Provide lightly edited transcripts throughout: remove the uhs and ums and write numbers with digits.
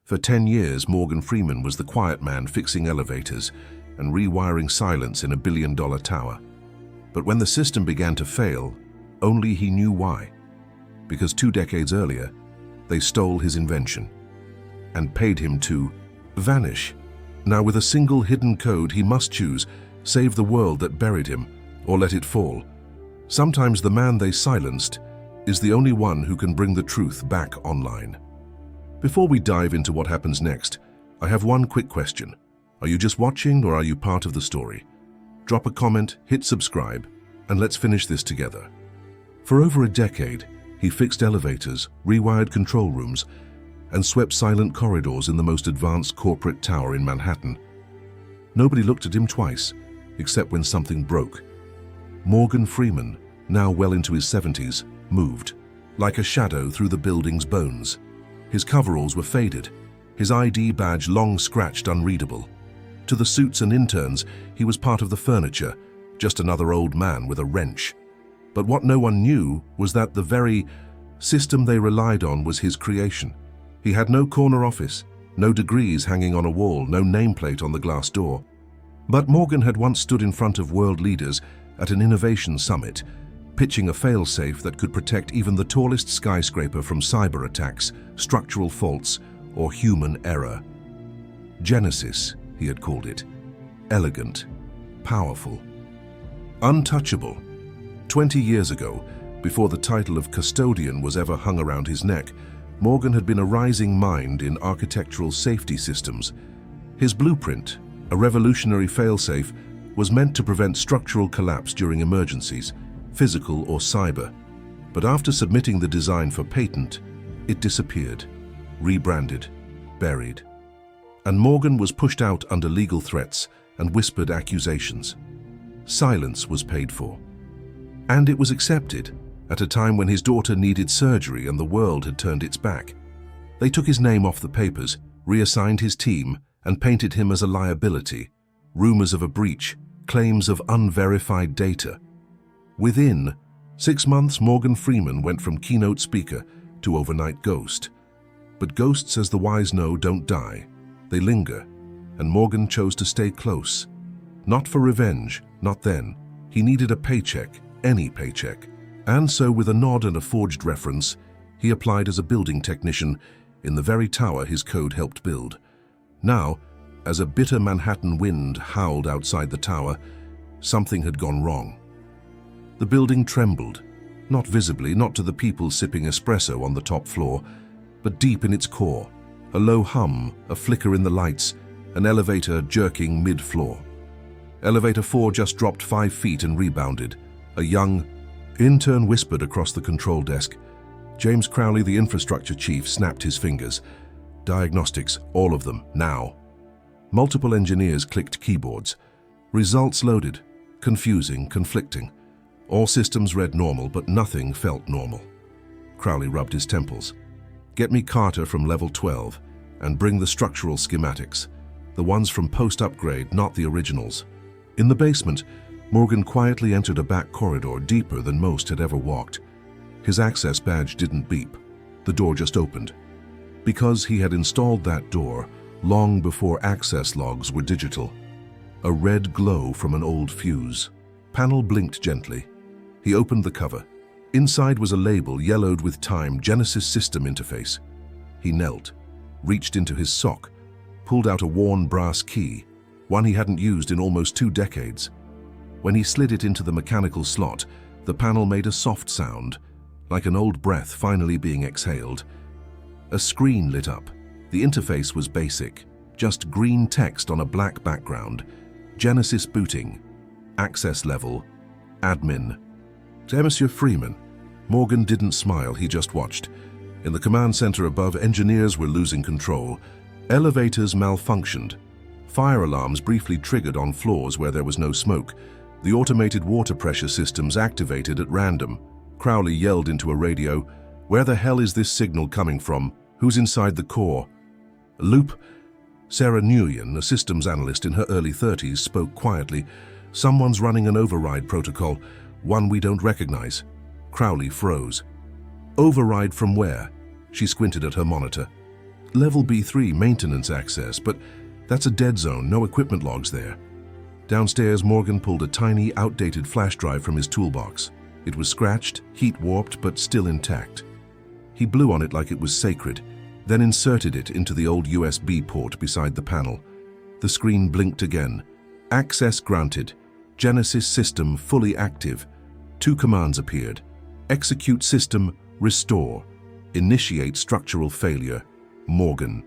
For 10 years, Morgan Freeman was the quiet man fixing elevators and rewiring silence in a billion-dollar tower. But when the system began to fail, only he knew why. Because 2 decades earlier, they stole his invention and paid him to vanish. Now with a single hidden code, he must choose: save the world that buried him or let it fall. Sometimes the man they silenced is the only one who can bring the truth back online. Before we dive into what happens next, I have one quick question. Are you just watching, or are you part of the story? Drop a comment, hit subscribe, and let's finish this together. For over a decade, he fixed elevators, rewired control rooms, and swept silent corridors in the most advanced corporate tower in Manhattan. Nobody looked at him twice, except when something broke. Morgan Freeman, now well into his 70s, moved, like a shadow through the building's bones. His coveralls were faded, his ID badge long scratched unreadable. To the suits and interns, he was part of the furniture, just another old man with a wrench. But what no one knew was that the very system they relied on was his creation. He had no corner office, no degrees hanging on a wall, no nameplate on the glass door. But Morgan had once stood in front of world leaders at an innovation summit, pitching a fail-safe that could protect even the tallest skyscraper from cyber attacks, structural faults, or human error. Genesis, he had called it. Elegant, powerful, untouchable. 20 years ago, before the title of custodian was ever hung around his neck, Morgan had been a rising mind in architectural safety systems. His blueprint, a revolutionary failsafe, was meant to prevent structural collapse during emergencies, physical or cyber. But after submitting the design for patent, it disappeared, rebranded, buried. And Morgan was pushed out under legal threats and whispered accusations. Silence was paid for. And it was accepted at a time when his daughter needed surgery and the world had turned its back. They took his name off the papers, reassigned his team, and painted him as a liability. Rumors of a breach, claims of unverified data. Within 6 months, Morgan Freeman went from keynote speaker to overnight ghost. But ghosts, as the wise know, don't die. They linger, and Morgan chose to stay close. Not for revenge, not then. He needed a paycheck, any paycheck. And so, with a nod and a forged reference, he applied as a building technician in the very tower his code helped build. Now, as a bitter Manhattan wind howled outside the tower, something had gone wrong. The building trembled, not visibly, not to the people sipping espresso on the top floor, but deep in its core. A low hum, a flicker in the lights, an elevator jerking mid-floor. Elevator 4 just dropped 5 feet and rebounded. A young intern whispered across the control desk. James Crowley, the infrastructure chief, snapped his fingers. Diagnostics, all of them, now. Multiple engineers clicked keyboards. Results loaded. Confusing, conflicting. All systems read normal, but nothing felt normal. Crowley rubbed his temples. Get me Carter from level 12, and bring the structural schematics. The ones from post-upgrade, not the originals. In the basement, Morgan quietly entered a back corridor deeper than most had ever walked. His access badge didn't beep. The door just opened. Because he had installed that door long before access logs were digital. A red glow from an old fuse. Panel blinked gently. He opened the cover. Inside was a label yellowed with time, Genesis System Interface. He knelt, reached into his sock, pulled out a worn brass key, one he hadn't used in almost 2 decades. When he slid it into the mechanical slot, the panel made a soft sound, like an old breath finally being exhaled. A screen lit up. The interface was basic, just green text on a black background. Genesis booting. Access level. Admin. To Monsieur Freeman. Morgan didn't smile, he just watched. In the command center above, engineers were losing control. Elevators malfunctioned. Fire alarms briefly triggered on floors where there was no smoke. The automated water pressure systems activated at random. Crowley yelled into a radio, "Where the hell is this signal coming from? Who's inside the core?" Loop. Sarah Nguyen, a systems analyst in her early 30s, spoke quietly. "Someone's running an override protocol, one we don't recognize." Crowley froze. "Override from where?" She squinted at her monitor. Level B3 maintenance access, but that's a dead zone, no equipment logs there. Downstairs, Morgan pulled a tiny, outdated flash drive from his toolbox. It was scratched, heat-warped, but still intact. He blew on it like it was sacred, then inserted it into the old USB port beside the panel. The screen blinked again. Access granted. Genesis system fully active. 2 commands appeared. Execute system, restore. Initiate structural failure. Morgan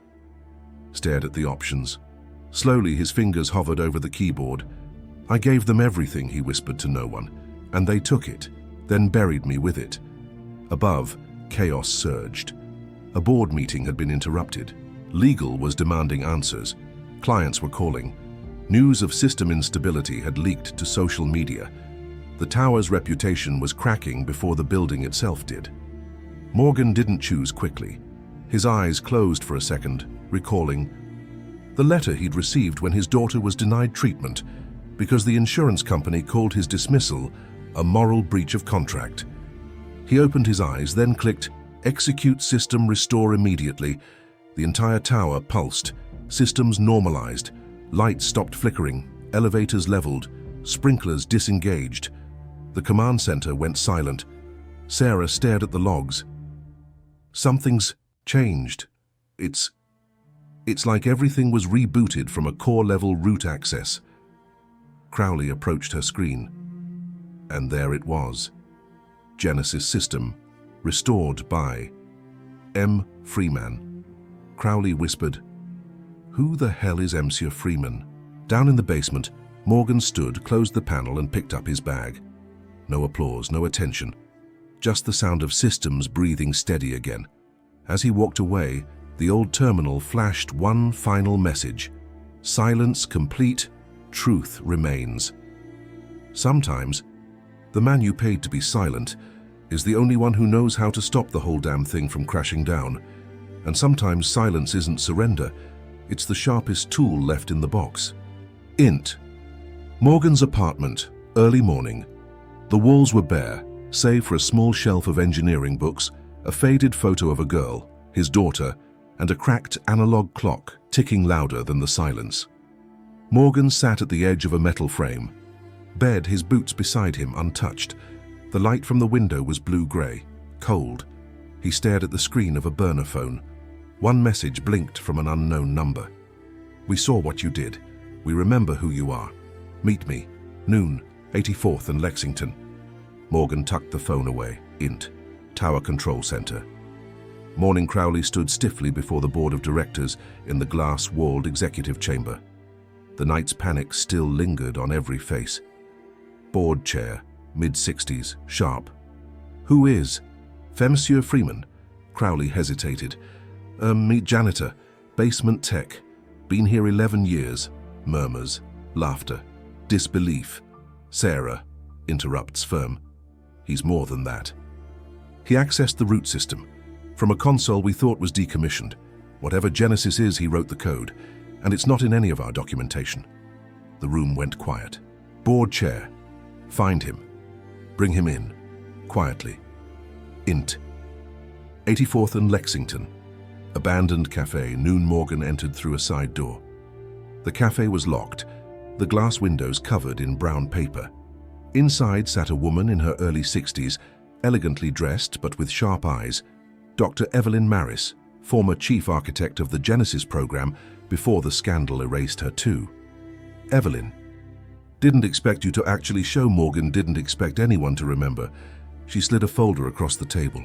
stared at the options. Slowly, his fingers hovered over the keyboard. I gave them everything, he whispered to no one, and they took it, then buried me with it. Above, chaos surged. A board meeting had been interrupted. Legal was demanding answers. Clients were calling. News of system instability had leaked to social media. The tower's reputation was cracking before the building itself did. Morgan didn't choose quickly. His eyes closed for a second, recalling the letter he'd received when his daughter was denied treatment because the insurance company called his dismissal a moral breach of contract. He opened his eyes, then clicked, Execute system, restore immediately. The entire tower pulsed, systems normalized, lights stopped flickering, elevators leveled, sprinklers disengaged. The command center went silent. Sarah stared at the logs. Something's changed. It's like everything was rebooted from a core-level root access. Crowley approached her screen, and there it was. Genesis system, restored by M. Freeman. Crowley whispered, Who the hell is Monsieur Freeman? Down in the basement, Morgan stood, closed the panel, and picked up his bag. No applause, no attention. Just the sound of systems breathing steady again. As he walked away, the old terminal flashed one final message. Silence complete, truth remains. Sometimes, the man you paid to be silent is the only one who knows how to stop the whole damn thing from crashing down. And sometimes silence isn't surrender, it's the sharpest tool left in the box. Int. Morgan's apartment, early morning. The walls were bare, save for a small shelf of engineering books, a faded photo of a girl, his daughter, and a cracked analog clock ticking louder than the silence. Morgan sat at the edge of a metal frame. Bed, his boots beside him, untouched. The light from the window was blue-gray, cold. He stared at the screen of a burner phone. One message blinked from an unknown number. We saw what you did. We remember who you are. Meet me. Noon, 84th and Lexington. Morgan tucked the phone away. Int. Tower Control Center. Morning Crowley stood stiffly before the board of directors in the glass-walled executive chamber. The night's panic still lingered on every face. Board chair, mid-60s, sharp. Who is? Monsieur Freeman. Crowley hesitated. Meet janitor, basement tech. Been here 11 years. Murmurs, laughter, disbelief. Sarah interrupts firm. He's more than that. He accessed the root system. From a console we thought was decommissioned. Whatever Genesis is, he wrote the code, and it's not in any of our documentation. The room went quiet. Board chair. Find him. Bring him in. Quietly. Int. 84th and Lexington. Abandoned cafe. Noon. Morgan entered through a side door. The cafe was locked, the glass windows covered in brown paper. Inside sat a woman in her early 60s, elegantly dressed but with sharp eyes. Dr. Evelyn Maris, former chief architect of the Genesis program before the scandal erased her too. Evelyn. Didn't expect you to actually show. Morgan didn't expect anyone to remember. She slid a folder across the table.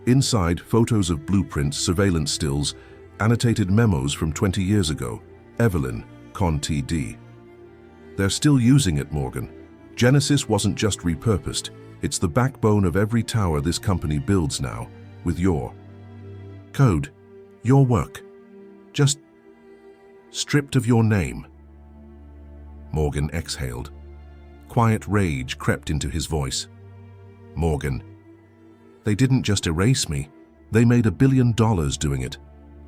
Inside, photos of blueprints, surveillance stills, annotated memos from 20 years ago. Evelyn, Con TD. They're still using it, Morgan. Genesis wasn't just repurposed. It's the backbone of every tower this company builds now, with your code, your work, just stripped of your name. Morgan exhaled. Quiet rage crept into his voice. Morgan, they didn't just erase me. They made $1 billion doing it.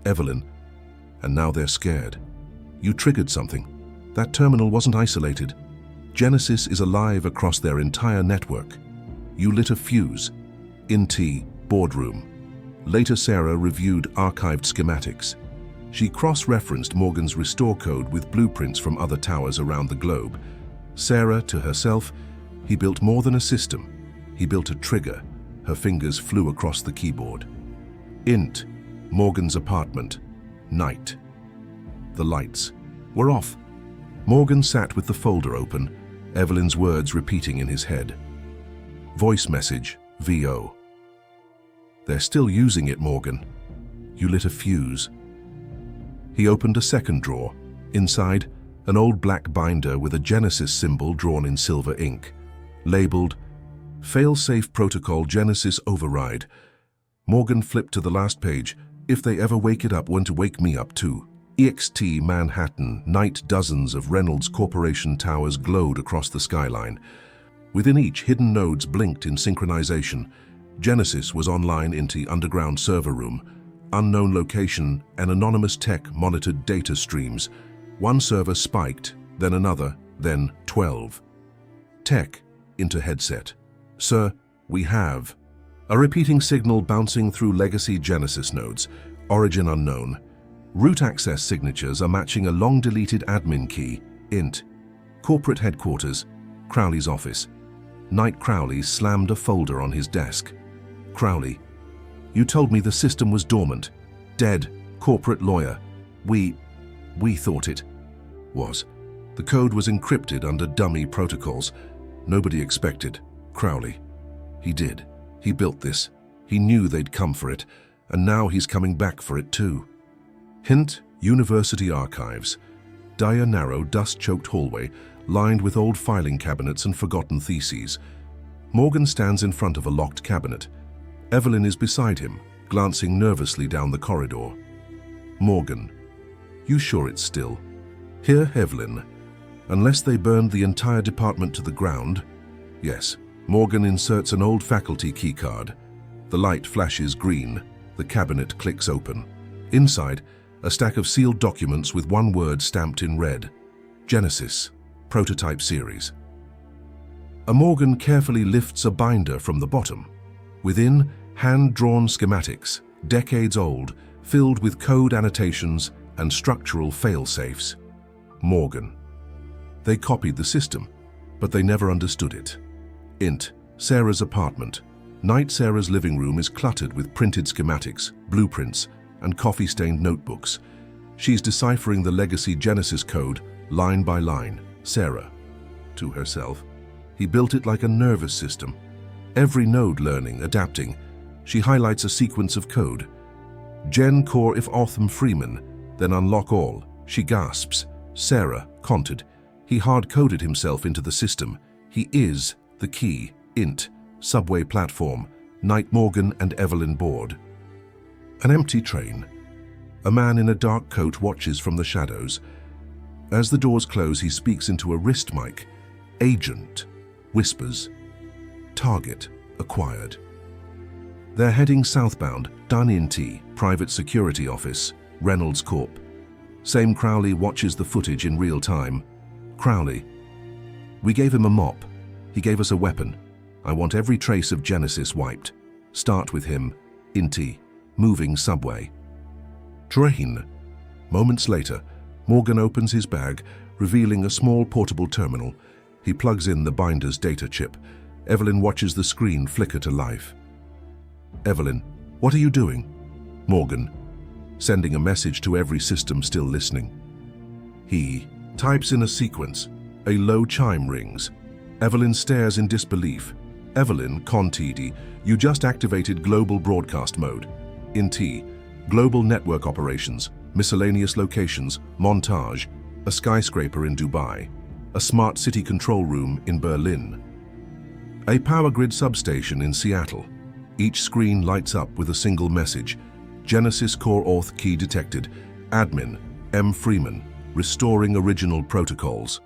Evelyn, and now they're scared. You triggered something. That terminal wasn't isolated. Genesis is alive across their entire network. You lit a fuse. INT, boardroom. Later, Sarah reviewed archived schematics. She cross-referenced Morgan's restore code with blueprints from other towers around the globe. Sarah, to herself, he built more than a system. He built a trigger. Her fingers flew across the keyboard. Int, Morgan's apartment, night. The lights were off. Morgan sat with the folder open, Evelyn's words repeating in his head. Voice message, VO. They're still using it, Morgan. You lit a fuse. He opened a second drawer. Inside, an old black binder with a Genesis symbol drawn in silver ink. Labeled, Failsafe Protocol Genesis Override. Morgan flipped to the last page. If they ever wake it up, want to wake me up too. EXT Manhattan, night. Dozens of Reynolds Corporation towers glowed across the skyline. Within each, hidden nodes blinked in synchronization. Genesis was online into the underground server room. Unknown location and anonymous tech monitored data streams. One server spiked, then another, then 12. Tech into headset. Sir, we have. A repeating signal bouncing through legacy Genesis nodes. Origin unknown. Root access signatures are matching a long-deleted admin key. Int. Corporate headquarters. Crowley's office. Knight Crowley slammed a folder on his desk. Crowley. You told me the system was dormant. Dead. Corporate lawyer. We thought it was. The code was encrypted under dummy protocols. Nobody expected. Crowley. He did. He built this. He knew they'd come for it, and now he's coming back for it too. Hint, University Archives. Dire, narrow, dust-choked hallway, lined with old filing cabinets and forgotten theses. Morgan stands in front of a locked cabinet. Evelyn is beside him, glancing nervously down the corridor. Morgan. You sure it's still? Here, Evelyn. Unless they burned the entire department to the ground. Yes. Morgan inserts an old faculty keycard. The light flashes green. The cabinet clicks open. Inside, a stack of sealed documents with one word stamped in red. Genesis, Prototype Series. Morgan carefully lifts a binder from the bottom. Within, hand-drawn schematics, decades old, filled with code annotations and structural fail-safes. Morgan. They copied the system, but they never understood it. Int, Sarah's apartment. Night. Sarah's living room is cluttered with printed schematics, blueprints, and coffee-stained notebooks. She's deciphering the legacy Genesis code, line by line. Sarah. To herself. He built it like a nervous system. Every node learning, adapting. She highlights a sequence of code. Gen core if Otham Freeman, then unlock all. She gasps. Sarah, conted. He hard-coded himself into the system. He is the key. Int, subway platform. Night. Morgan and Evelyn board. An empty train. A man in a dark coat watches from the shadows. As the doors close, he speaks into a wrist mic. Agent. Whispers. Target. Acquired. They're heading southbound. Done in T. Private security office. Reynolds Corp. Same. Crowley watches the footage in real time. Crowley. We gave him a mop. He gave us a weapon. I want every trace of Genesis wiped. Start with him. In T. Moving subway. Train. Moments later, Morgan opens his bag, revealing a small portable terminal. He plugs in the binder's data chip. Evelyn watches the screen flicker to life. Evelyn, what are you doing? Morgan, sending a message to every system still listening. He types in a sequence. A low chime rings. Evelyn stares in disbelief. Evelyn, Contidi, you just activated global broadcast mode. In T, global network operations, miscellaneous locations, montage, a skyscraper in Dubai, a smart city control room in Berlin, a power grid substation in Seattle. Each screen lights up with a single message. Genesis core auth key detected. Admin, M. Freeman, restoring original protocols.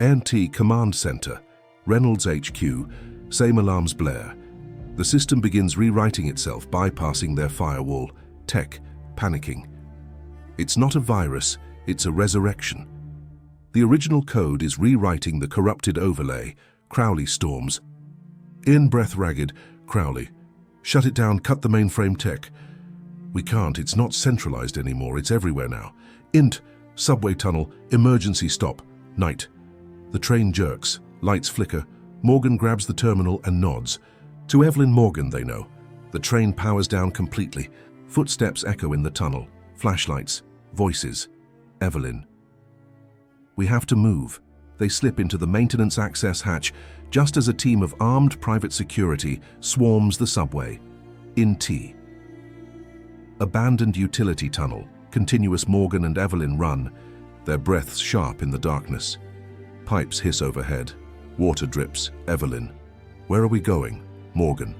NT Command Center, Reynolds HQ, same alarms blare. The system begins rewriting itself, bypassing their firewall. Tech, panicking. It's not a virus, it's a resurrection. The original code is rewriting the corrupted overlay. Crowley storms. In breath ragged, Crowley. Shut it down, cut the mainframe tech. We can't, it's not centralized anymore, it's everywhere now. Int, subway tunnel, emergency stop, night. The train jerks, lights flicker. Morgan grabs the terminal and nods. To Evelyn Morgan, they know. The train powers down completely. Footsteps echo in the tunnel. Flashlights, voices. Evelyn. We have to move. They slip into the maintenance access hatch just as a team of armed private security swarms the subway. In T. Abandoned utility tunnel. Continuous Morgan and Evelyn run, their breaths sharp in the darkness. Pipes hiss overhead. Water drips. Evelyn. Where are we going? Morgan.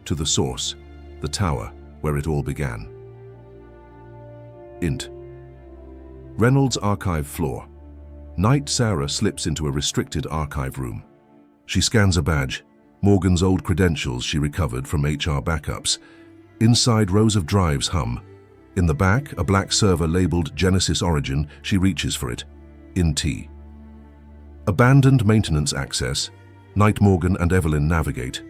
To the source. The tower, where it all began. Int. Reynolds' archive floor. Night Sarah slips into a restricted archive room. She scans a badge. Morgan's old credentials she recovered from HR backups. Inside, rows of drives hum. In the back, a black server labeled Genesis Origin. She reaches for it. In T. Abandoned maintenance access. Night Morgan and Evelyn navigate.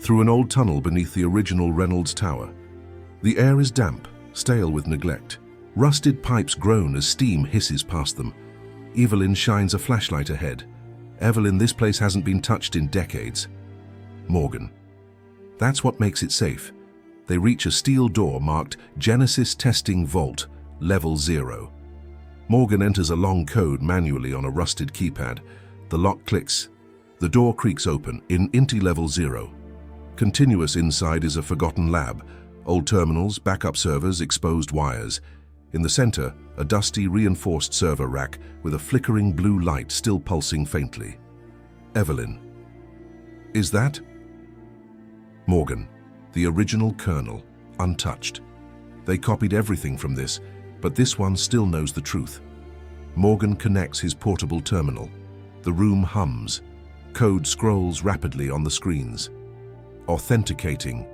Through an old tunnel beneath the original Reynolds Tower. The air is damp, stale with neglect. Rusted pipes groan as steam hisses past them. Evelyn shines a flashlight ahead. Evelyn, this place hasn't been touched in decades. Morgan. That's what makes it safe. They reach a steel door marked Genesis Testing Vault, Level 0. Morgan enters a long code manually on a rusted keypad. The lock clicks. The door creaks open in Inti Level 0. Continuous inside is a forgotten lab. Old terminals, backup servers, exposed wires. In the center, a dusty, reinforced server rack with a flickering blue light still pulsing faintly. Evelyn. Is that? Morgan. The original kernel, untouched. They copied everything from this, but this one still knows the truth. Morgan connects his portable terminal. The room hums. Code scrolls rapidly on the screens. Authenticating.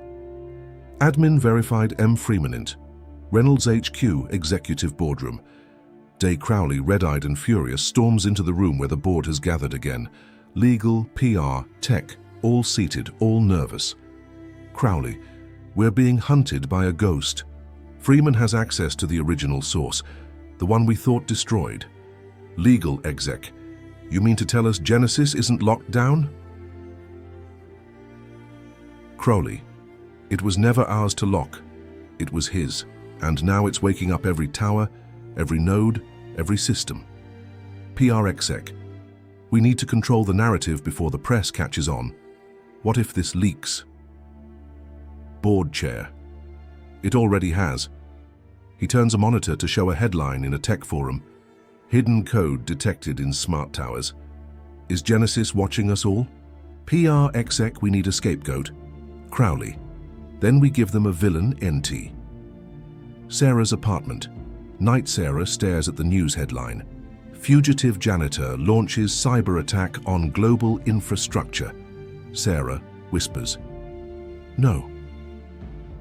Admin verified M. Freemanint. Reynolds HQ Executive Boardroom. Day Crowley, red-eyed and furious, storms into the room where the board has gathered again. Legal, PR, tech, all seated, all nervous. Crowley, we're being hunted by a ghost. Freeman has access to the original source, the one we thought destroyed. Legal exec, you mean to tell us Genesis isn't locked down? Crowley, it was never ours to lock. It was his, and now it's waking up every tower, every node, every system. PR exec, we need to control the narrative before the press catches on. What if this leaks? Board chair. It already has. He turns a monitor to show a headline in a tech forum. Hidden code detected in smart towers. Is Genesis watching us all? PR exec, we need a scapegoat. Crowley. Then we give them a villain, NT. Sarah's apartment. Night Sarah stares at the news headline. Fugitive janitor launches cyber attack on global infrastructure. Sarah whispers. No.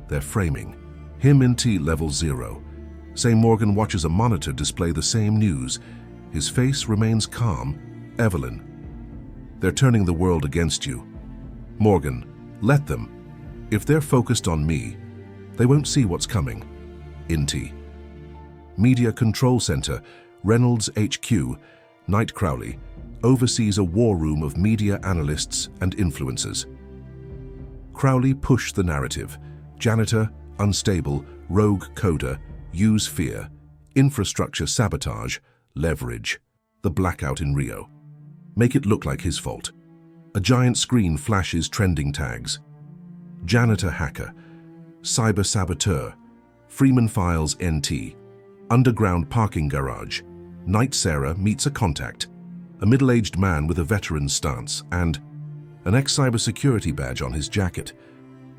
They're framing. Him in T Level 0. Say Morgan watches a monitor display the same news. His face remains calm. Evelyn. They're turning the world against you. Morgan. Let them. If they're focused on me, they won't see what's coming. Inti. Media Control Center, Reynolds HQ, Night Crowley, oversees a war room of media analysts and influencers. Crowley pushed the narrative. Janitor, unstable, rogue coder, use fear, infrastructure sabotage, leverage, the blackout in Rio. Make it look like his fault. A giant screen flashes trending tags. Janitor hacker, cyber saboteur, Freeman Files NT, underground parking garage. Night Sarah meets a contact, a middle-aged man with a veteran stance and an ex-cybersecurity badge on his jacket.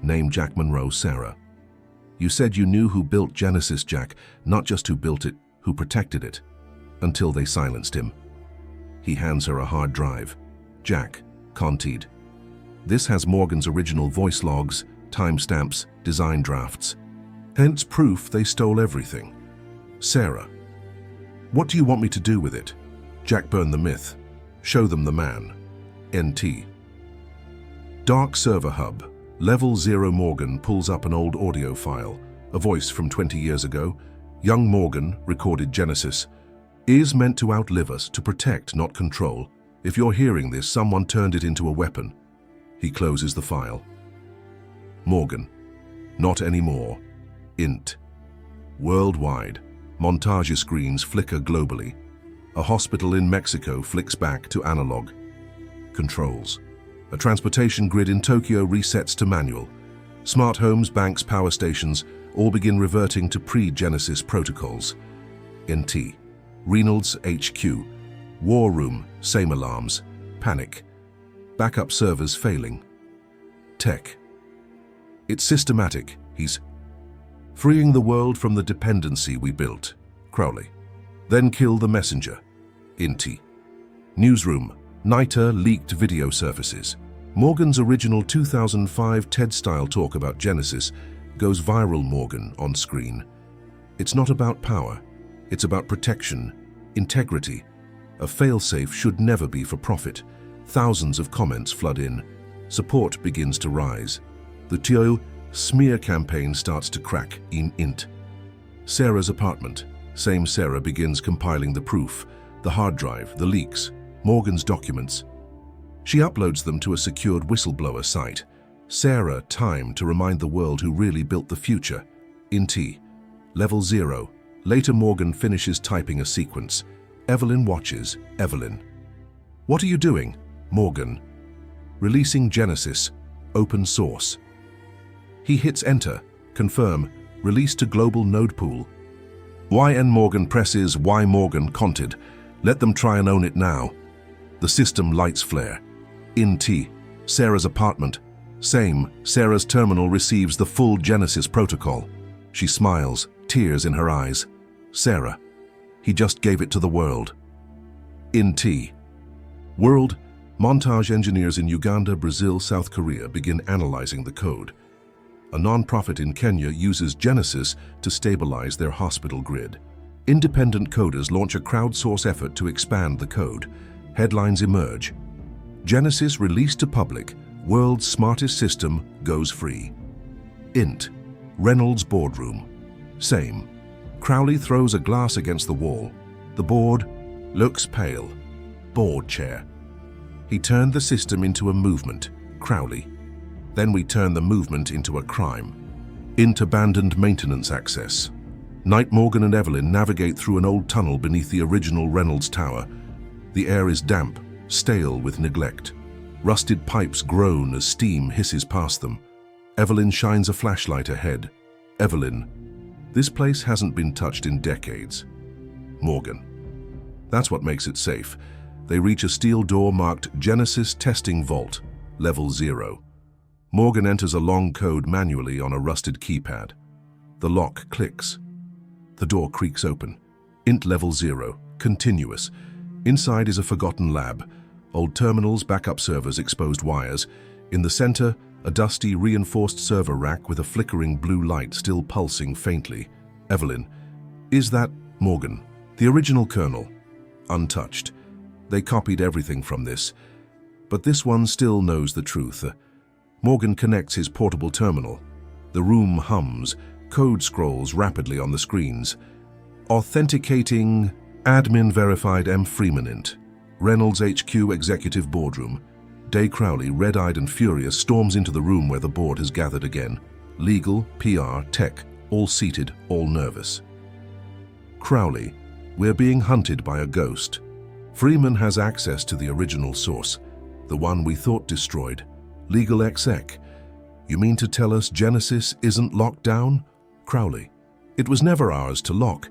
Name Jack Monroe Sarah. You said you knew who built Genesis, Jack, not just who built it, who protected it, until they silenced him. He hands her a hard drive. Jack, Contied. This has Morgan's original voice logs, timestamps, design drafts. Hence proof they stole everything. Sarah. What do you want me to do with it? Jack, burn the myth. Show them the man. NT. Dark server hub. Level 0 Morgan pulls up an old audio file, a voice from 20 years ago. Young Morgan, recorded Genesis, is meant to outlive us, to protect, not control. If you're hearing this, someone turned it into a weapon. He closes the file. Morgan, not anymore. Int. Worldwide. Montage screens flicker globally. A hospital in Mexico flicks back to analog. Controls. A transportation grid in Tokyo resets to manual. Smart homes, banks, power stations all begin reverting to pre-Genesis protocols. NT. Reynolds HQ. War room, same alarms. Panic. Backup servers failing. Tech. It's systematic. He's freeing the world from the dependency we built. Crowley. Then kill the messenger. Inti. Newsroom. NITA leaked video surfaces. Morgan's original 2005 TED-style talk about Genesis goes viral. Morgan on screen. It's not about power. It's about protection, integrity. A failsafe should never be for profit. Thousands of comments flood in. Support begins to rise. The TO smear campaign starts to crack in int. Sarah's apartment. Same Sarah begins compiling the proof, the hard drive, the leaks, Morgan's documents. She uploads them to a secured whistleblower site. Sarah time to remind the world who really built the future. Int. Level 0. Later Morgan finishes typing a sequence. Evelyn watches. Evelyn. What are you doing? Morgan. Releasing Genesis. Open source. He hits enter. Confirm. Release to global node pool. YN Morgan presses Y Morgan conted. Let them try and own it now. The system lights flare. Int. Sarah's apartment. Same. Sarah's terminal receives the full Genesis protocol. She smiles, tears in her eyes. Sarah. He just gave it to the world. Int. World. Montage engineers in Uganda, Brazil, South Korea begin analyzing the code. A non-profit in Kenya uses Genesis to stabilize their hospital grid. Independent coders launch a crowdsource effort to expand the code. Headlines emerge. Genesis released to public. World's smartest system goes free. Int. Reynolds boardroom. Same. Crowley throws a glass against the wall. The board looks pale. Board chair. He turned the system into a movement. Crowley. Then we turn the movement into a crime. Int. Abandoned maintenance access. Night Morgan and Evelyn navigate through an old tunnel beneath the original Reynolds Tower. The air is damp, stale with neglect. Rusted pipes groan as steam hisses past them. Evelyn shines a flashlight ahead. Evelyn. This place hasn't been touched in decades. Morgan. That's what makes it safe. They reach a steel door marked Genesis Testing Vault, Level 0. Morgan enters a long code manually on a rusted keypad. The lock clicks. The door creaks open. Int. Level 0. Continuous. Inside is a forgotten lab. Old terminals, backup servers, exposed wires. In the center, a dusty, reinforced server rack with a flickering blue light still pulsing faintly. Evelyn. Is that Morgan? The original kernel. Untouched. They copied everything from this. But this one still knows the truth. Morgan connects his portable terminal. The room hums. Code scrolls rapidly on the screens. Authenticating admin verified M. Freeman int. Reynolds HQ executive boardroom. Day Crowley, red-eyed and furious, storms into the room where the board has gathered again. Legal, PR, tech, all seated, all nervous. Crowley, we're being hunted by a ghost. Freeman has access to the original source, the one we thought destroyed. Legal exec. You mean to tell us Genesis isn't locked down? Crowley. It was never ours to lock.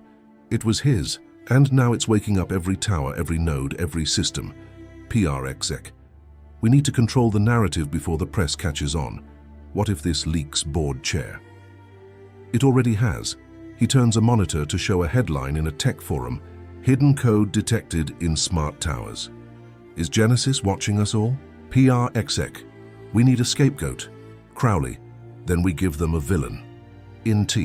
It was his, and now it's waking up every tower, every node, every system. PR exec. We need to control the narrative before the press catches on. What if this leaks board chair? It already has. He turns a monitor to show a headline in a tech forum. Hidden code detected in smart towers. Is Genesis watching us all? PR exec. We need a scapegoat. Crowley. Then we give them a villain. Int.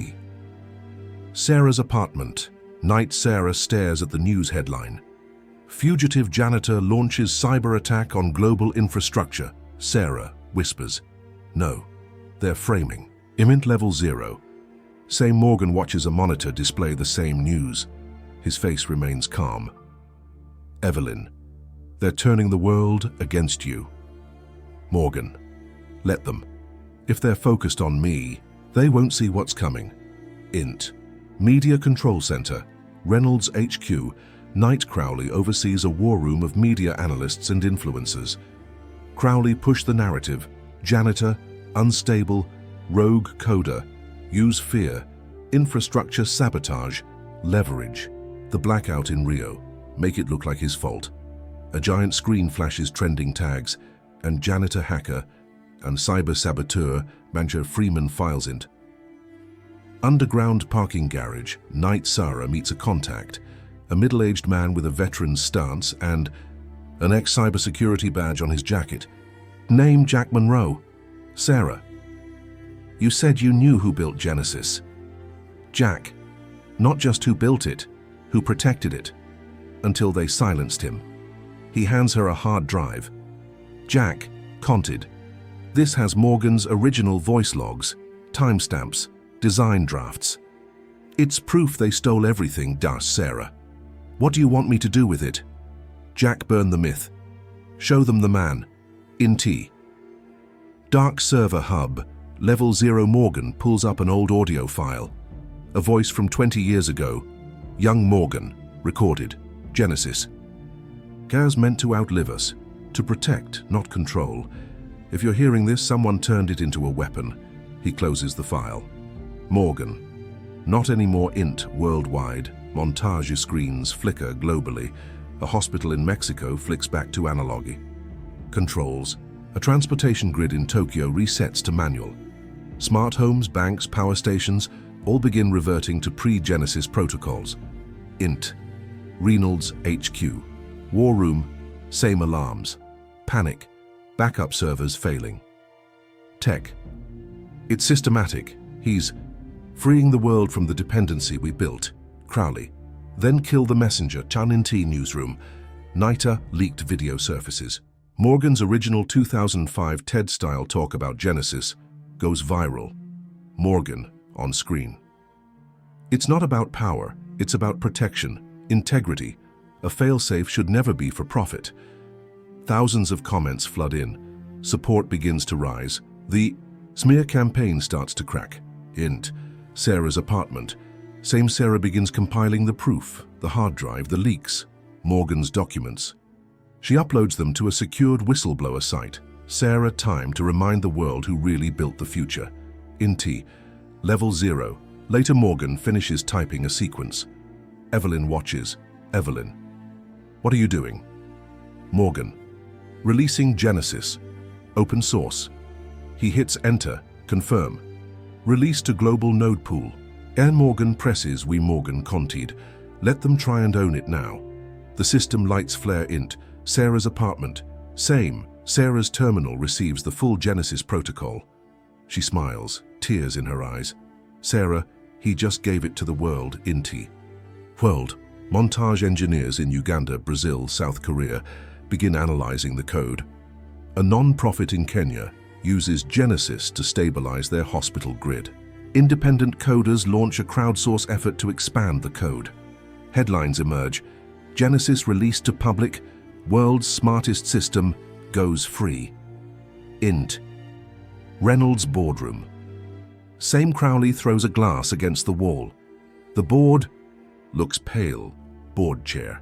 Sarah's apartment. Night Sarah stares at the news headline. Fugitive janitor launches cyber attack on global infrastructure. Sarah whispers. No. They're framing. Imint level 0. Same Morgan watches a monitor display the same news. His face remains calm. Evelyn. They're turning the world against you. Morgan. Let them. If they're focused on me, they won't see what's coming. Int. Media Control Center. Reynolds HQ. Knight Crowley oversees a war room of media analysts and influencers. Crowley push the narrative. Janitor. Unstable. Rogue coder. Use fear. Infrastructure sabotage. Leverage. The blackout in Rio. Make it look like his fault. A giant screen flashes trending tags, and janitor hacker and cyber saboteur Manjo Freeman files int. Underground parking garage. Knight Sarah meets a contact, a middle-aged man with a veteran's stance and an ex-cybersecurity badge on his jacket. Name Jack Monroe. Sarah. You said you knew who built Genesis. Jack. Not just who built it, who protected it. Until they silenced him. He hands her a hard drive. Jack. Conted. This has Morgan's original voice logs, timestamps, design drafts. It's proof they stole everything, does Sarah. What do you want me to do with it? Jack. Burn the myth. Show them the man. In T. Dark server hub. Level 0. Morgan pulls up an old audio file. A voice from 20 years ago. Young Morgan. Recorded. Genesis. Gaz meant to outlive us. To protect, not control. If you're hearing this, someone turned it into a weapon. He closes the file. Morgan. Not anymore. Int. Worldwide. Montage screens flicker globally. A hospital in Mexico flicks back to analogy. Controls. A transportation grid in Tokyo resets to manual. Smart homes, banks, power stations all begin reverting to pre-Genesis protocols. Int. Reynolds HQ. War room. Same alarms. Panic. Backup servers failing. Tech. It's systematic. He's freeing the world from the dependency we built. Crowley. Then kill the messenger. Chaninti newsroom. NITA leaked video surfaces. Morgan's original 2005 TED-style talk about Genesis goes viral. Morgan on screen. It's not about power. It's about protection, integrity. A failsafe should never be for profit. Thousands of comments flood in. Support begins to rise. The smear campaign starts to crack. Int. Sarah's apartment. Same Sarah begins compiling the proof, the hard drive, the leaks, Morgan's documents. She uploads them to a secured whistleblower site. Sarah time to remind the world who really built the future. Int. Level 0. Later Morgan finishes typing a sequence. Evelyn watches. Evelyn. What are you doing? Morgan. Releasing Genesis. Open source. He hits enter. Confirm. Release to global node pool. Morgan presses we Morgan conted. Let them try and own it now. The system lights flare. Int. Sarah's apartment. Same. Sarah's terminal receives the full Genesis protocol. She smiles, tears in her eyes. Sarah, he just gave it to the world. Int. World. Montage engineers in Uganda, Brazil, South Korea begin analyzing the code. A non-profit in Kenya uses Genesis to stabilize their hospital grid. Independent coders launch a crowdsource effort to expand the code. Headlines emerge. Genesis released to public. World's smartest system goes free. Int. Reynolds boardroom. Same Crowley throws a glass against the wall. The board looks pale. Board chair.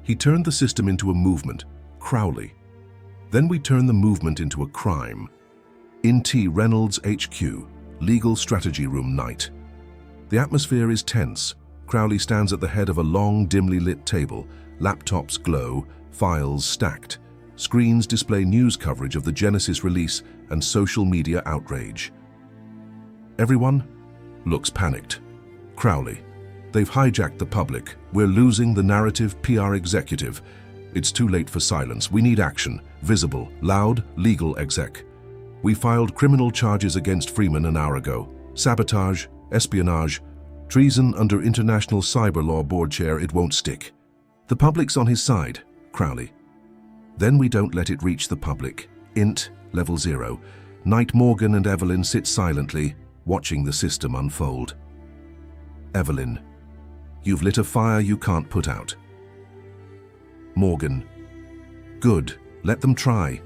He turned the system into a movement. Crowley. Then we turn the movement into a crime. Int. Reynolds HQ. Legal strategy room. Night. The atmosphere is tense. Crowley stands at the head of a long, dimly lit table. Laptops glow, files stacked. Screens display news coverage of the Genesis release and social media outrage. Everyone looks panicked. Crowley. They've hijacked the public. We're losing the narrative. PR executive. It's too late for silence. We need action. Visible, loud, legal exec. We filed criminal charges against Freeman an hour ago. Sabotage, espionage, treason under international cyber law. Board chair. It won't stick. The public's on his side. Crowley. Then we don't let it reach the public. Int. Level 0. Knight Morgan and Evelyn sit silently, watching the system unfold. Evelyn, you've lit a fire you can't put out. Morgan, good, let them try.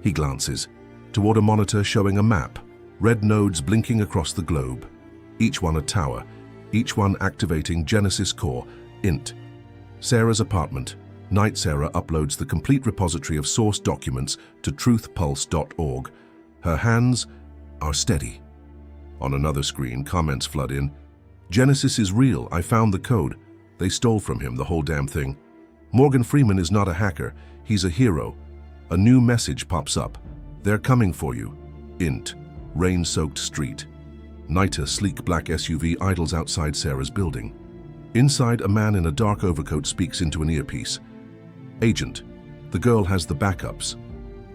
He glances toward a monitor showing a map, red nodes blinking across the globe, each one a tower, each one activating Genesis Core, int. Sarah's apartment. Knight Sarah uploads the complete repository of source documents to truthpulse.org. Her hands are steady. On another screen, comments flood in. Genesis is real, I found the code. They stole from him the whole damn thing. Morgan Freeman is not a hacker, he's a hero. A new message pops up. They're coming for you. Int. Rain-soaked street. Knight, a sleek black SUV, idles outside Sarah's building. Inside, a man in a dark overcoat speaks into an earpiece. Agent, the girl has the backups.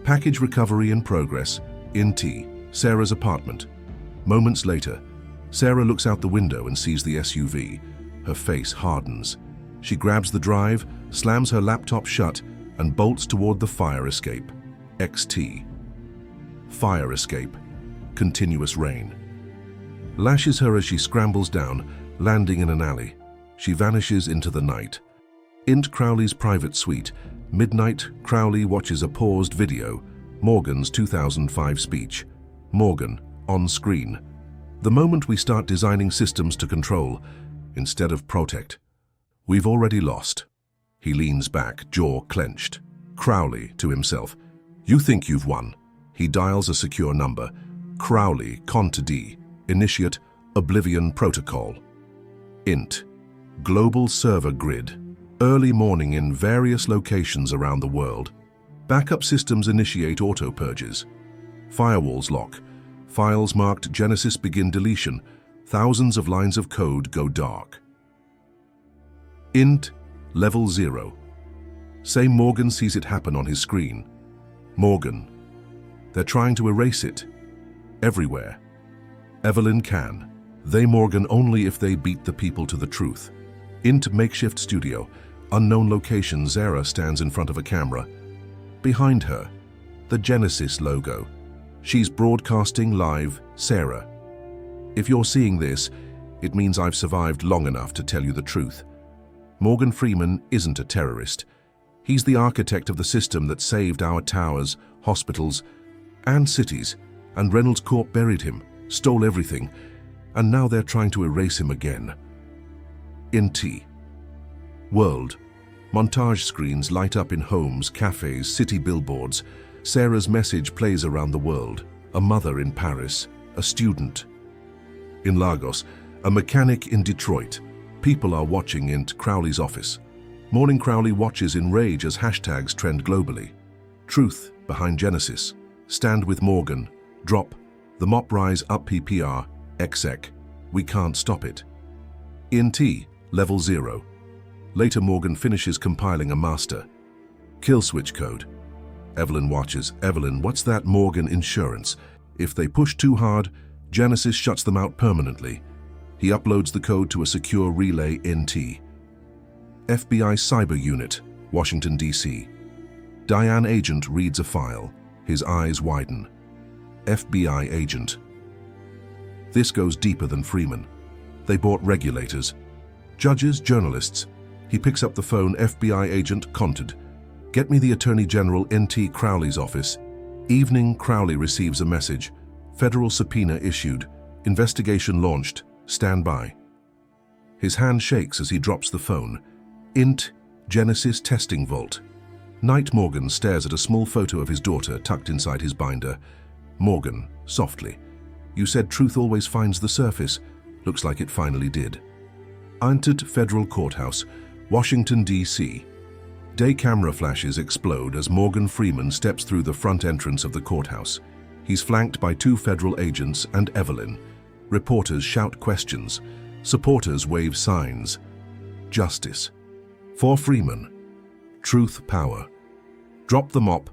Package recovery in progress. Int. Sarah's apartment. Moments later, Sarah looks out the window and sees the SUV. Her face hardens. She grabs the drive, slams her laptop shut, and bolts toward the fire escape. XT. Fire escape. Continuous rain. Lashes her as she scrambles down, landing in an alley. She vanishes into the night. Int. Crowley's private suite. Midnight, Crowley watches a paused video. Morgan's 2005 speech. Morgan, on screen. The moment we start designing systems to control, instead of protect. We've already lost. He leans back, jaw clenched. Crowley, to himself. You think you've won. He dials a secure number. Crowley, Conta D. Initiate, Oblivion Protocol. Int. Global server grid. Early morning in various locations around the world. Backup systems initiate auto-purges. Firewalls lock. Files marked Genesis begin deletion. Thousands of lines of code go dark. Int. Level 0. Say Morgan sees it happen on his screen. Morgan. They're trying to erase it. Everywhere. Evelyn can. They Morgan only if they beat the people to the truth. Int. Makeshift studio. Unknown location. Zara stands in front of a camera. Behind her, the Genesis logo. She's broadcasting live. Sarah. If you're seeing this, it means I've survived long enough to tell you the truth. Morgan Freeman isn't a terrorist. He's the architect of the system that saved our towers, hospitals, and cities, and Reynolds Corp buried him, stole everything, and now they're trying to erase him again. Int. World. Montage screens light up in homes, cafes, city billboards. Sarah's message plays around the world. A mother in Paris, a student in Lagos, a mechanic in Detroit. People are watching in Crowley's office. Morning Crowley watches in rage as hashtags trend globally. Truth behind Genesis. Stand with Morgan. Drop. The mop rise up PPR. Exec. We can't stop it. Int. Level 0. Later Morgan finishes compiling a master. Kill switch code. Evelyn watches. Evelyn, what's that? Morgan, insurance. If they push too hard, Genesis shuts them out permanently. He uploads the code to a secure relay. Int. FBI Cyber Unit, Washington, D.C. Diane agent reads a file. His eyes widen. FBI agent. This goes deeper than Freeman. They bought regulators, judges, journalists. He picks up the phone. FBI agent Conted. Get me the Attorney General Nt. Crowley's office. Evening. Crowley receives a message. Federal subpoena issued. Investigation launched. Stand by. His hand shakes as he drops the phone. Int. Genesis testing vault. Knight Morgan stares at a small photo of his daughter tucked inside his binder. Morgan, softly. You said truth always finds the surface. Looks like it finally did. Entered Federal Courthouse, Washington, D.C. Day camera flashes explode as Morgan Freeman steps through the front entrance of the courthouse. He's flanked by 2 federal agents and Evelyn. Reporters shout questions. Supporters wave signs. Justice. For Freeman. Truth power. Drop the mop.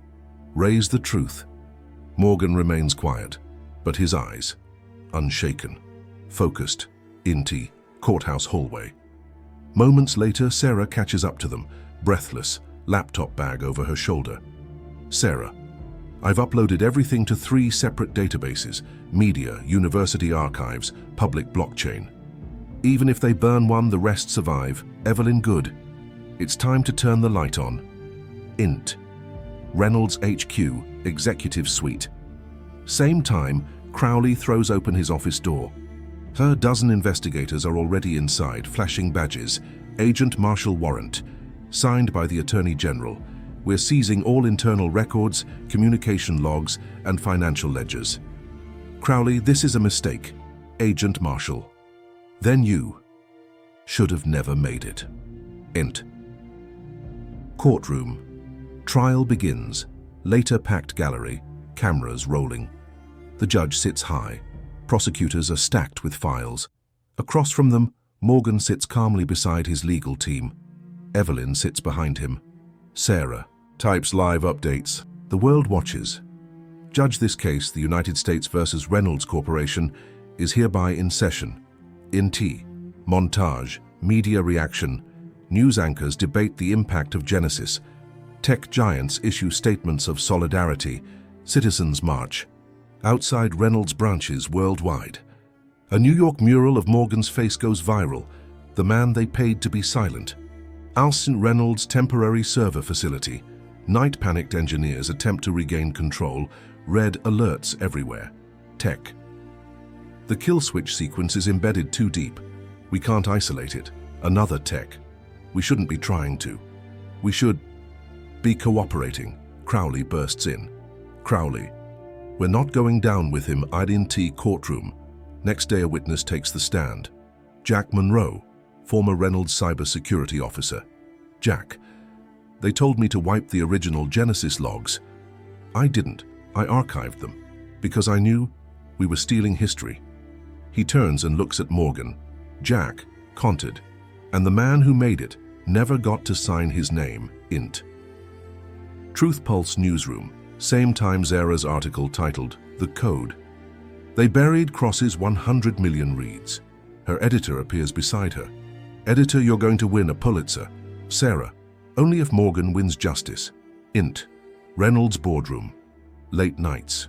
Raise the truth. Morgan remains quiet, but his eyes, unshaken, focused, into courthouse hallway. Moments later, Sarah catches up to them, breathless, laptop bag over her shoulder. Sarah, I've uploaded everything to 3 separate databases: media, university archives, public blockchain. Even if they burn one, the rest survive. Evelyn Good. It's time to turn the light on. Int. Reynolds HQ, Executive Suite. Same time, Crowley throws open his office door. Her dozen investigators are already inside, flashing badges. Agent Marshal Warrant. Signed by the Attorney General. We're seizing all internal records, communication logs, and financial ledgers. Crowley, this is a mistake. Agent Marshal. Then you should have never made it. Int. Courtroom. Trial begins. Later packed gallery, cameras rolling. The judge sits high. Prosecutors are stacked with files. Across from them, Morgan sits calmly beside his legal team. Evelyn sits behind him. Sarah types live updates. The world watches. Judge, this case, the United States versus Reynolds Corporation, is hereby in session. Int. Montage. Media reaction. News anchors debate the impact of Genesis. Tech giants issue statements of solidarity. Citizens march. Outside Reynolds branches worldwide. A New York mural of Morgan's face goes viral. The man they paid to be silent. Alston Reynolds' temporary server facility. Night panicked engineers attempt to regain control. Red alerts everywhere. Tech. The kill switch sequence is embedded too deep. We can't isolate it. Another tech. We shouldn't be trying to. We should be cooperating. Crowley bursts in. Crowley. We're not going down with him. Int. Courtroom. Next day a witness takes the stand. Jack Monroe, former Reynolds cybersecurity officer. Jack. They told me to wipe the original Genesis logs. I didn't. I archived them. Because I knew we were stealing history. He turns and looks at Morgan. Jack, conted. And the man who made it never got to sign his name. Int. Truth Pulse newsroom. Same Times Era's article titled, The Code. They buried Cross's 100 million reads. Her editor appears beside her. Editor, you're going to win a Pulitzer. Sarah, only if Morgan wins justice. Int. Reynolds boardroom. Late nights.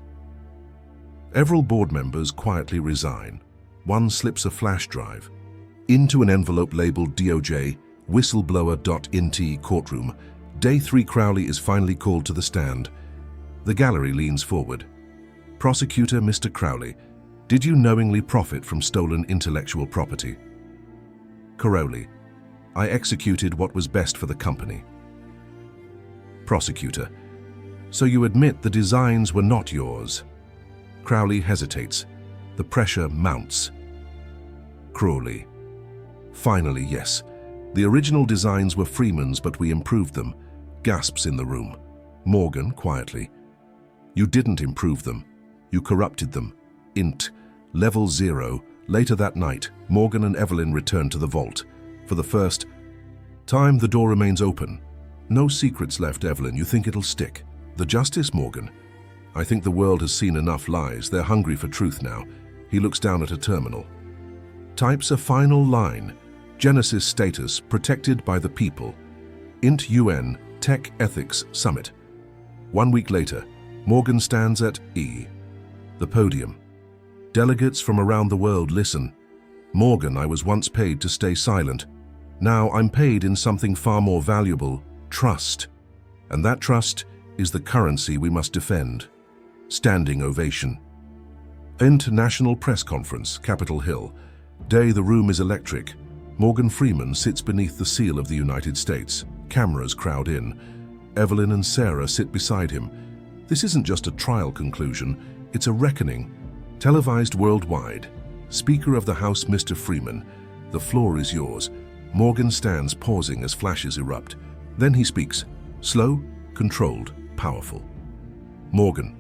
Several board members quietly resign. One slips a flash drive into an envelope labeled DOJ, whistleblower.int courtroom. Day 3. Crowley is finally called to the stand. The gallery leans forward. Prosecutor Mr. Crowley, did you knowingly profit from stolen intellectual property? Crowley, I executed what was best for the company. Prosecutor, so you admit the designs were not yours? Crowley hesitates. The pressure mounts. Crowley, finally, yes. The original designs were Freeman's, but we improved them. Gasps in the room. Morgan, quietly. You didn't improve them. You corrupted them. Int. Level 0. Later that night, Morgan and Evelyn return to the vault. For the first time, the door remains open. No secrets left, Evelyn. You think it'll stick? The justice, Morgan? I think the world has seen enough lies. They're hungry for truth now. He looks down at a terminal. Types a final line. Genesis status protected by the people. Int. UN Tech Ethics Summit. 1 week later, Morgan stands at the podium. Delegates from around the world listen. Morgan, I was once paid to stay silent. Now I'm paid in something far more valuable, trust. And that trust is the currency we must defend. Standing ovation. International press conference, Capitol Hill. Day, the room is electric. Morgan Freeman sits beneath the seal of the United States. Cameras crowd in. Evelyn and Sarah sit beside him. This isn't just a trial conclusion, it's a reckoning. Televised worldwide. Speaker of the House, Mr. Freeman. The floor is yours. Morgan stands, pausing as flashes erupt. Then he speaks. Slow, controlled, powerful. Morgan.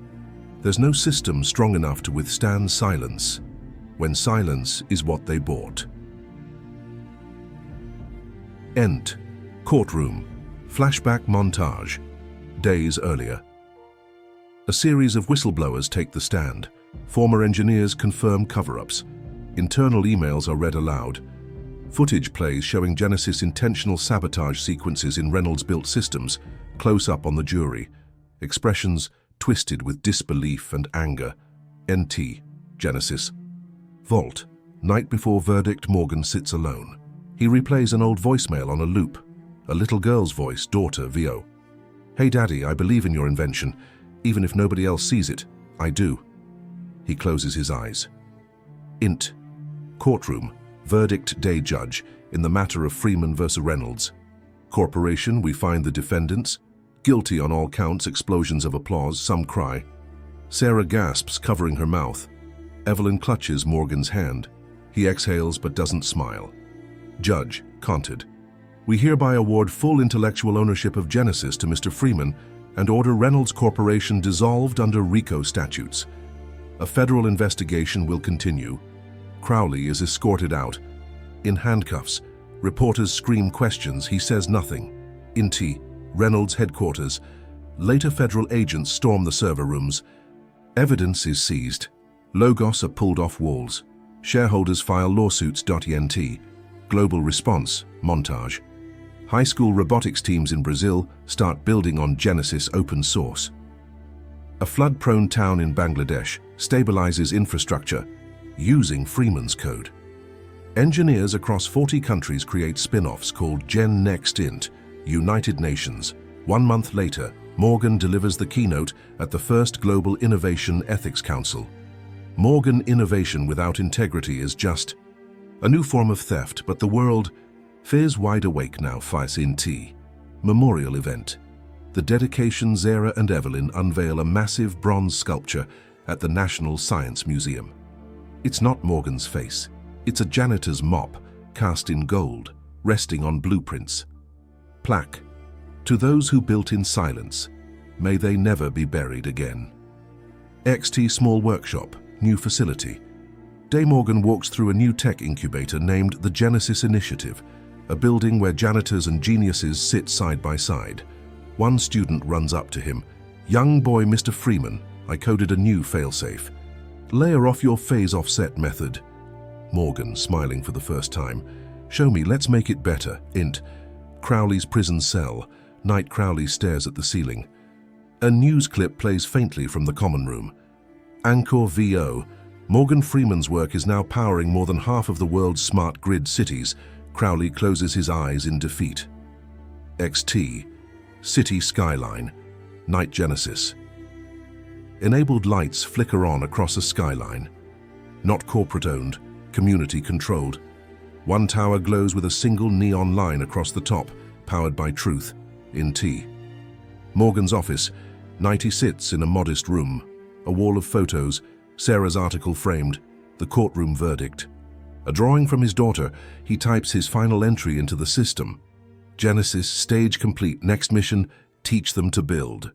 There's no system strong enough to withstand silence, when silence is what they bought. Ent. Courtroom. Flashback montage. Days earlier. A series of whistleblowers take the stand. Former engineers confirm cover-ups. Internal emails are read aloud. Footage plays showing Genesis' intentional sabotage sequences in Reynolds-built systems, close up on the jury. Expressions twisted with disbelief and anger. NT. Genesis. Vault. Night before verdict, Morgan sits alone. He replays an old voicemail on a loop. A little girl's voice, daughter, VO. "Hey Daddy, I believe in your invention. Even if nobody else sees it, I do." He closes his eyes. Int. Courtroom. Verdict day judge in the matter of Freeman versus Reynolds. Corporation, we find the defendants. Guilty on all counts, explosions of applause, some cry. Sarah gasps, covering her mouth. Evelyn clutches Morgan's hand. He exhales but doesn't smile. Judge, conted. We hereby award full intellectual ownership of Genesis to Mr. Freeman and order Reynolds Corporation dissolved under RICO statutes. A federal investigation will continue. Crowley is escorted out. In handcuffs, reporters scream questions. He says nothing. Int. Reynolds headquarters. Later federal agents storm the server rooms. Evidence is seized. Logos are pulled off walls. Shareholders file lawsuits. Ent. Global response. Montage. High school robotics teams in Brazil start building on Genesis open source. A flood-prone town in Bangladesh stabilizes infrastructure using Freeman's code. Engineers across 40 countries create spin-offs called Gen Next Int, United Nations. 1 month later, Morgan delivers the keynote at the first Global Innovation Ethics Council. Morgan, innovation without integrity is just a new form of theft, but the world fears wide awake now. Int. Memorial event. The dedication. Zara and Evelyn unveil a massive bronze sculpture at the National Science Museum. It's not Morgan's face. It's a janitor's mop cast in gold, resting on blueprints. Plaque. To those who built in silence, may they never be buried again. XT Small Workshop, new facility. Day Morgan walks through a new tech incubator named the Genesis Initiative, a building where janitors and geniuses sit side by side. One student runs up to him. "Young boy, Mr. Freeman, I coded a new failsafe. Layer off your phase offset method." Morgan, smiling for the first time. "Show me, let's make it better." Int. Crowley's prison cell. Night. Crowley stares at the ceiling. A news clip plays faintly from the common room. Anchor VO. Morgan Freeman's work is now powering more than half of the world's smart grid cities. Crowley closes his eyes in defeat. XT. City skyline. Night. Genesis. Enabled lights flicker on across a skyline. Not corporate-owned, community-controlled. One tower glows with a single neon line across the top, powered by truth. Int. Morgan's office. Night. He sits in a modest room. A wall of photos, Sarah's article framed, the courtroom verdict. A drawing from his daughter, he types his final entry into the system. Genesis, stage complete. Next mission, teach them to build.